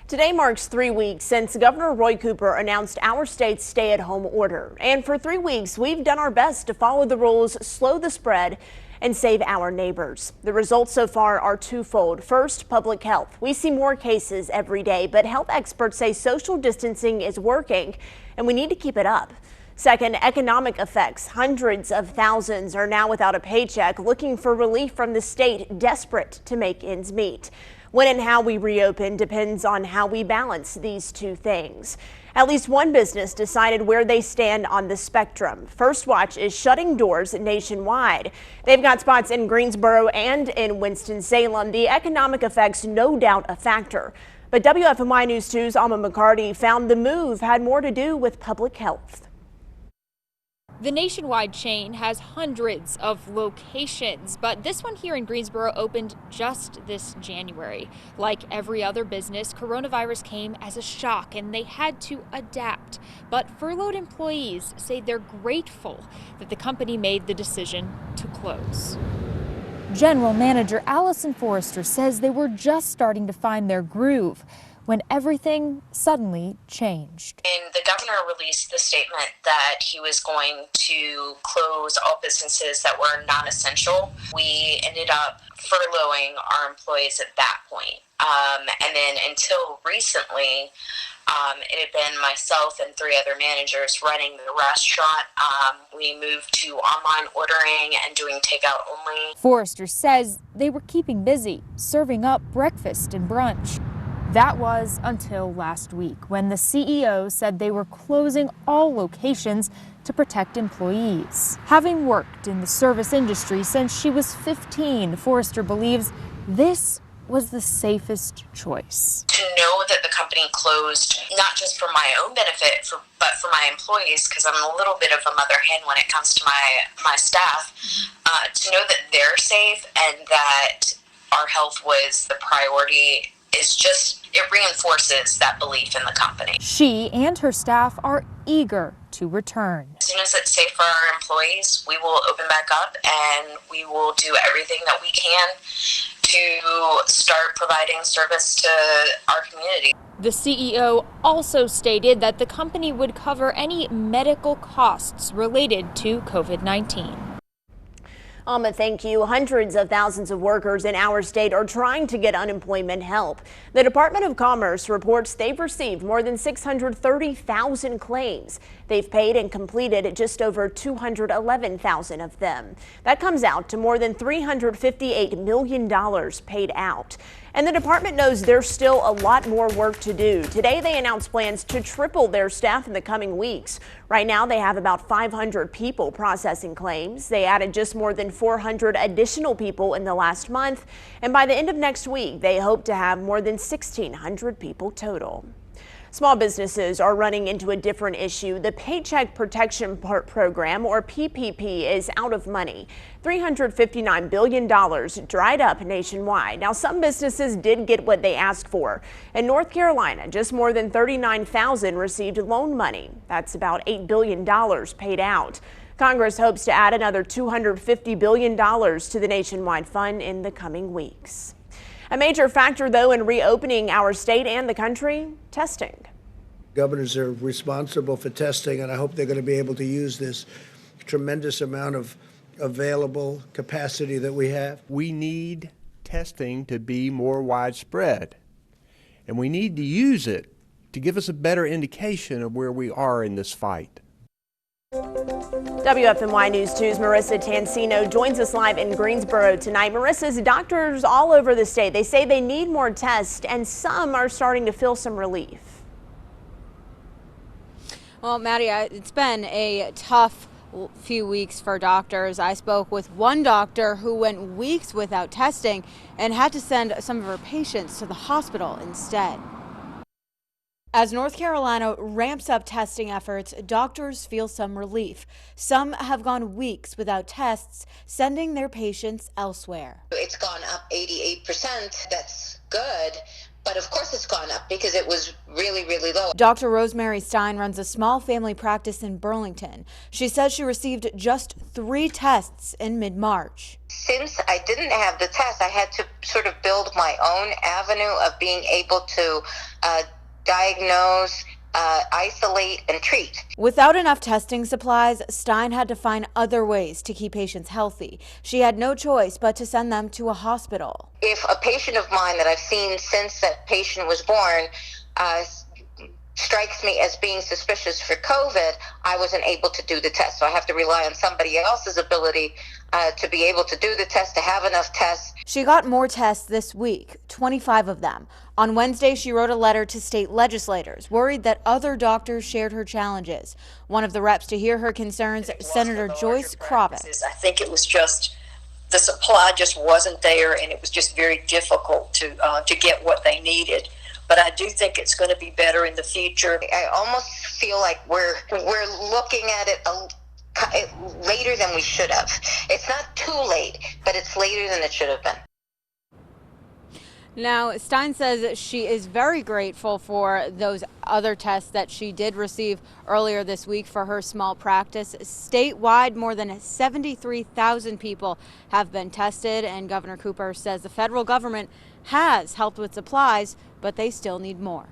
Today marks 3 weeks since Governor Roy Cooper announced our state's stay-at-home order. And for 3 weeks, we've done our best to follow the rules, slow the spread, and save our neighbors. The results so far are twofold. First, public health. We see more cases every day, but health experts say social distancing is working, and we need to keep it up. Second, economic effects. Hundreds of thousands are now without a paycheck, looking for relief from the state, desperate to make ends meet. When and how we reopen depends on how we balance these two things. At least one business decided where they stand on the spectrum. First Watch is shutting doors nationwide. They've got spots in Greensboro and in Winston-Salem. The economic effects, no doubt a factor. But WFMY News 2's Alma McCarty found the move had more to do with public health. The nationwide chain has hundreds of locations, but this one here in Greensboro opened just this January. Like every other business, coronavirus came as a shock and they had to adapt. But furloughed employees say they're grateful that the company made the decision to close. General Manager Allison Forrester says they were just starting to find their groove when everything suddenly changed. And the governor released the statement that he was going to close all businesses that were non-essential. We ended up furloughing our employees at that point. And then until recently, it had been myself and 3 other managers running the restaurant. We moved to online ordering and doing takeout only. Forrester says they were keeping busy, serving up breakfast and brunch. That was until last week, when the CEO said they were closing all locations to protect employees. Having worked in the service industry since she was 15, Forrester believes this was the safest choice. To know that the company closed, not just for my own benefit, but for my employees, because I'm a little bit of a mother hen when it comes to my staff, to know that they're safe and that our health was the priority is just, it reinforces that belief in the company. She and her staff are eager to return. As soon as it's safe for our employees, we will open back up and we will do everything that we can to start providing service to our community. The CEO also stated that the company would cover any medical costs related to COVID-19. Alma, thank you. Hundreds of thousands of workers in our state are trying to get unemployment help. The Department of Commerce reports they've received more than 630,000 claims. They've paid and completed just over 211,000 of them. That comes out to more than $358 million paid out. And the department knows there's still a lot more work to do. Today, they announced plans to triple their staff in the coming weeks. Right now, they have about 500 people processing claims. They added just more than 400 additional people in the last month. And by the end of next week, they hope to have more than 1,600 people total. Small businesses are running into a different issue. The Paycheck Protection Program, or PPP, is out of money. $359 billion dried up nationwide. Now, some businesses did get what they asked for. In North Carolina, just more than 39,000 received loan money. That's about $8 billion paid out. Congress hopes to add another $250 billion to the nationwide fund in the coming weeks. A major factor, though, in reopening our state and the country, testing. Governors are responsible for testing, and I hope they're going to be able to use this tremendous amount of available capacity that we have. We need testing to be more widespread, and we need to use it to give us a better indication of where we are in this fight. WFMY News 2's Marissa Tansino joins us live in Greensboro tonight. Marissa's doctors all over the state, they say they need more tests, and some are starting to feel some relief. Well, Maddie, it's been a tough few weeks for doctors. I spoke with one doctor who went weeks without testing and had to send some of her patients to the hospital instead. As North Carolina ramps up testing efforts, doctors feel some relief. Some have gone weeks without tests, sending their patients elsewhere. It's gone up 88%. That's good. But but of course it's gone up because it was really, really low. Dr. Rosemary Stein runs a small family practice in Burlington. She says she received just 3 tests in mid-March. Since I didn't have the test, I had to sort of build my own avenue of being able to diagnose, isolate, and treat. Without enough testing supplies, Stein had to find other ways to keep patients healthy. She had no choice but to send them to a hospital. If a patient of mine that I've seen since that patient was born strikes me as being suspicious for COVID, I wasn't able to do the test. So I have to rely on somebody else's ability to be able to do the test, to have enough tests. She got more tests this week, 25 of them. On Wednesday, she wrote a letter to state legislators, worried that other doctors shared her challenges. One of the reps to hear her concerns, Senator Joyce Cravat. I think it was just the supply just wasn't there, and it was just very difficult to get what they needed. But I do think it's going to be better in the future. I almost feel like we're looking at it later than we should have. It's not too late, but it's later than it should have been. Now, Stein says she is very grateful for those other tests that she did receive earlier this week for her small practice. Statewide, more than 73,000 people have been tested, and Governor Cooper says the federal government has helped with supplies, but they still need more.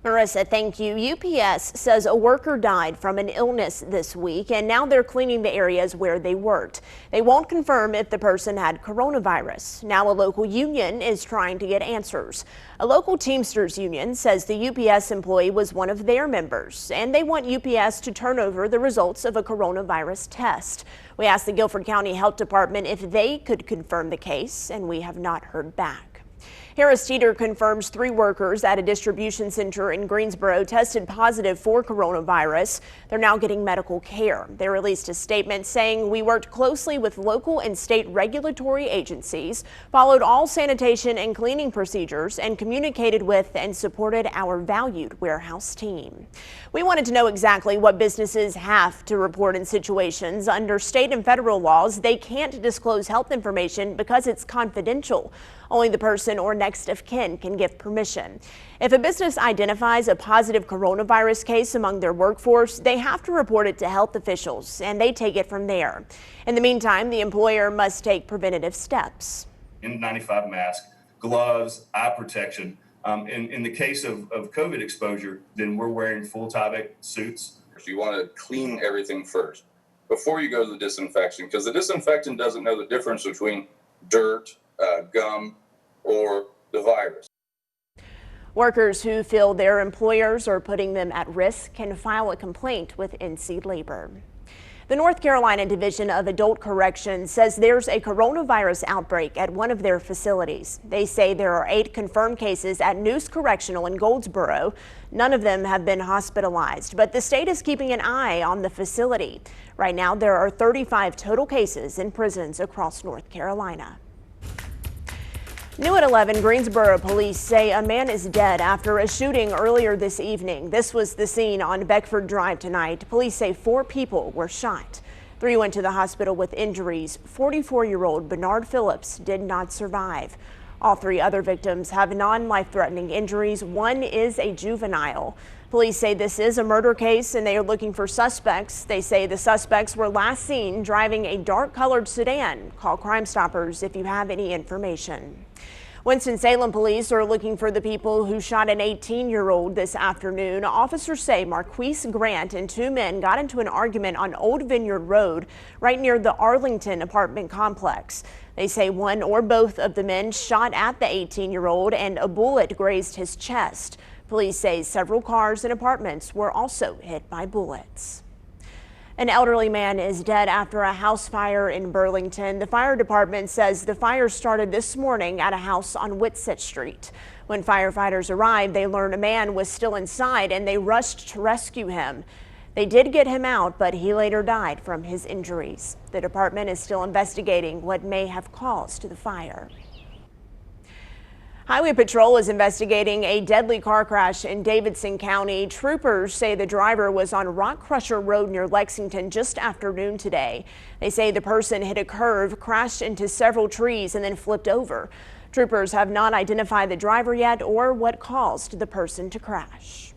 Marissa, thank you. UPS says a worker died from an illness this week, and now they're cleaning the areas where they worked. They won't confirm if the person had coronavirus. Now a local union is trying to get answers. A local Teamsters union says the UPS employee was one of their members, and they want UPS to turn over the results of a coronavirus test. We asked the Guilford County Health Department if they could confirm the case, and we have not heard back. Harris Teeter confirms 3 workers at a distribution center in Greensboro tested positive for coronavirus. They're now getting medical care. They released a statement saying, "We worked closely with local and state regulatory agencies, followed all sanitation and cleaning procedures, and communicated with and supported our valued warehouse team." We wanted to know exactly what businesses have to report in situations. Under state and federal laws, they can't disclose health information because it's confidential. Only the person or next of kin can give permission. If a business identifies a positive coronavirus case among their workforce, they have to report it to health officials, and they take it from there. In the meantime, the employer must take preventative steps. N95 mask, gloves, eye protection. In the case of COVID exposure, then we're wearing full Tyvek suits. You want to clean everything first before you go to the disinfection, because the disinfectant doesn't know the difference between dirt, gum, or the virus. Workers who feel their employers are putting them at risk can file a complaint with NC Labor. The North Carolina Division of Adult Corrections says there's a coronavirus outbreak at one of their facilities. They say there are 8 confirmed cases at Noose Correctional in Goldsboro. None of them have been hospitalized, but the state is keeping an eye on the facility. Right now, there are 35 total cases in prisons across North Carolina. New at 11, Greensboro police say a man is dead after a shooting earlier this evening. This was the scene on Beckford Drive tonight. Police say 4 people were shot. 3 went to the hospital with injuries. 44-year-old Bernard Phillips did not survive. All 3 other victims have non-life-threatening injuries. 1 is a juvenile. Police say this is a murder case and they are looking for suspects. They say the suspects were last seen driving a dark-colored sedan. Call Crime Stoppers if you have any information. Winston-Salem police are looking for the people who shot an 18-year-old this afternoon. Officers say Marquise Grant and 2 men got into an argument on Old Vineyard Road right near the Arlington apartment complex. They say one or both of the men shot at the 18-year-old and a bullet grazed his chest. Police say several cars and apartments were also hit by bullets. An elderly man is dead after a house fire in Burlington. The fire department says the fire started this morning at a house on Whitsett Street. When firefighters arrived, they learned a man was still inside and they rushed to rescue him. They did get him out, but he later died from his injuries. The department is still investigating what may have caused the fire. Highway Patrol is investigating a deadly car crash in Davidson County. Troopers say the driver was on Rock Crusher Road near Lexington just after noon today. They say the person hit a curve, crashed into several trees, and then flipped over. Troopers have not identified the driver yet or what caused the person to crash.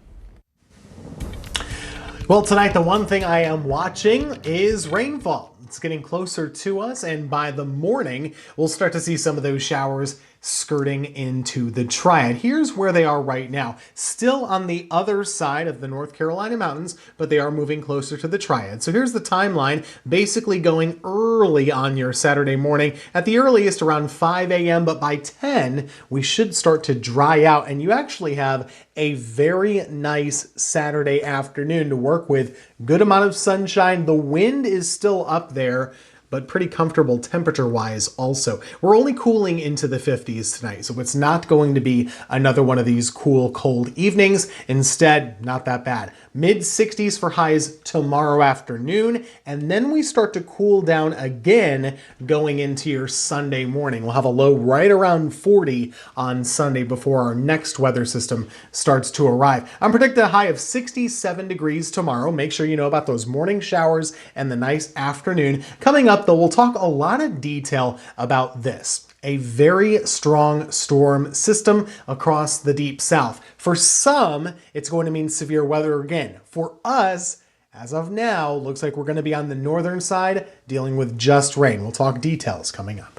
Well, tonight, the one thing I am watching is rainfall. It's getting closer to us, and by the morning, we'll start to see some of those showers skirting into the Triad. Here's where they are right now. Still on the other side of the North Carolina mountains, but they are moving closer to the Triad. So here's the timeline, basically going early on your Saturday morning, at the earliest around 5 a.m., but by 10, we should start to dry out, and you actually have a very nice Saturday afternoon to work with. Good amount of sunshine. The wind is still up there, but pretty comfortable temperature-wise also. We're only cooling into the 50s tonight, so it's not going to be another one of these cool, cold evenings. Instead, not that bad. Mid-60s for highs tomorrow afternoon, and then we start to cool down again going into your Sunday morning. We'll have a low right around 40 on Sunday before our next weather system starts to arrive. I'm predicting a high of 67 degrees tomorrow. Make sure you know about those morning showers and the nice afternoon. Coming up, though, we'll talk a lot of detail about this. A very strong storm system across the deep south. For some, it's going to mean severe weather again. For us, as of now, looks like we're going to be on the northern side dealing with just rain. We'll talk details coming up.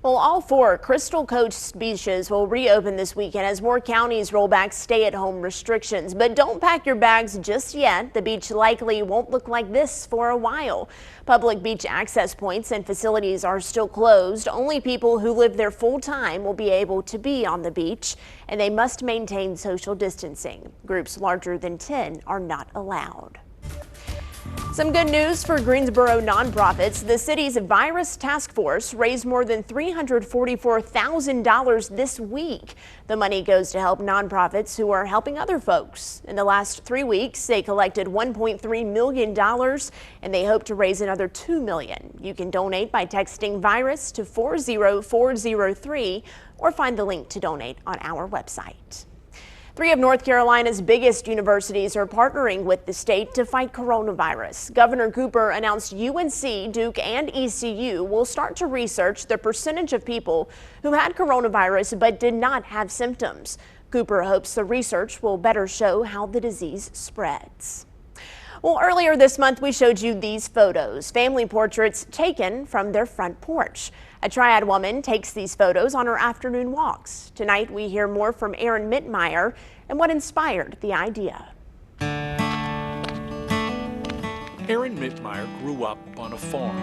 Well, all 4 Crystal Coast beaches will reopen this weekend as more counties roll back stay-at-home restrictions. But don't pack your bags just yet. The beach likely won't look like this for a while. Public beach access points and facilities are still closed. Only people who live there full-time will be able to be on the beach, and they must maintain social distancing. Groups larger than 10 are not allowed. Some good news for Greensboro nonprofits. The city's virus task force raised more than $344,000 this week. The money goes to help nonprofits who are helping other folks. In the last 3 weeks, they collected $1.3 million, and they hope to raise another $2 million. You can donate by texting VIRUS to 40403 or find the link to donate on our website. 3 of North Carolina's biggest universities are partnering with the state to fight coronavirus. Governor Cooper announced UNC, Duke, and ECU will start to research the percentage of people who had coronavirus but did not have symptoms. Cooper hopes the research will better show how the disease spreads. Well, earlier this month, we showed you these photos, family portraits taken from their front porch. A Triad woman takes these photos on her afternoon walks. Tonight, we hear more from Erin Mittmeyer and what inspired the idea. Erin Mittmeyer grew up on a farm,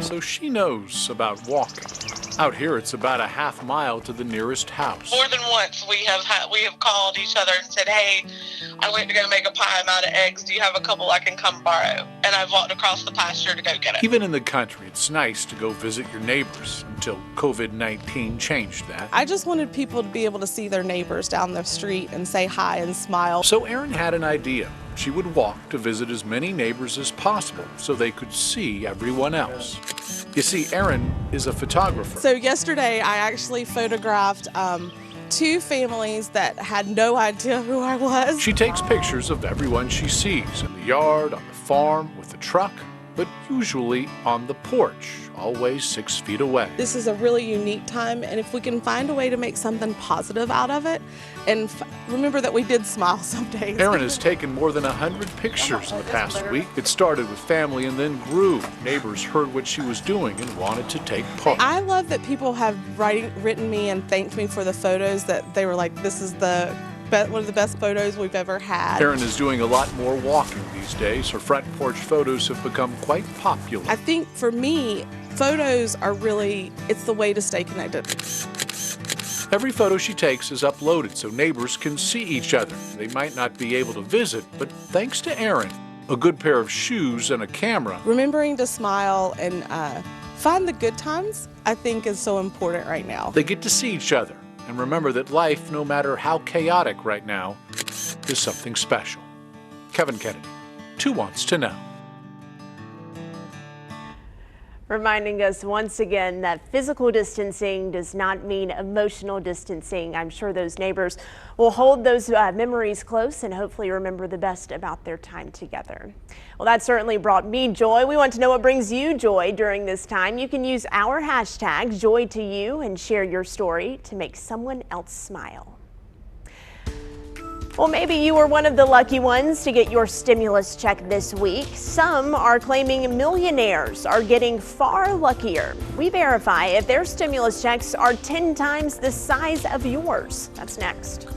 so she knows about walking. Out here, it's about a half mile to the nearest house. More than once, we have called each other and said, "Hey, I went to go make a pie. I'm out of eggs. Do you have a couple I can come borrow?" And I've walked across the pasture to go get it. Even in the country, it's nice to go visit your neighbors until COVID-19 changed that. I just wanted people to be able to see their neighbors down the street and say hi and smile. So Erin had an idea. She would walk to visit as many neighbors as possible so they could see everyone else. You see, Erin is a photographer. So yesterday I actually photographed 2 families that had no idea who I was. She takes pictures of everyone she sees in the yard, on the farm, with the truck, but usually on the porch, always 6 feet away. This is a really unique time, and if we can find a way to make something positive out of it, and remember that we did smile some days. Erin has taken more than 100 pictures in the past week. It started with family and then grew. Neighbors heard what she was doing and wanted to take part. I love that people have written me and thanked me for the photos, that they were like, this is one of the best photos we've ever had. Erin is doing a lot more walking these days. Her front porch photos have become quite popular. I think for me, photos are it's the way to stay connected. Every photo she takes is uploaded so neighbors can see each other. They might not be able to visit, but thanks to Erin, a good pair of shoes and a camera. Remembering to smile and find the good times, I think, is so important right now. They get to see each other and remember that life, no matter how chaotic right now, is something special. Kevin Kennedy, 2 Wants to Know. Reminding us once again that physical distancing does not mean emotional distancing. I'm sure those neighbors will hold those memories close and hopefully remember the best about their time together. Well, that certainly brought me joy. We want to know what brings you joy during this time. You can use our hashtag #JoyToYou and share your story to make someone else smile. Well, maybe you were one of the lucky ones to get your stimulus check this week. Some are claiming millionaires are getting far luckier. We verify if their stimulus checks are 10 times the size of yours. That's next.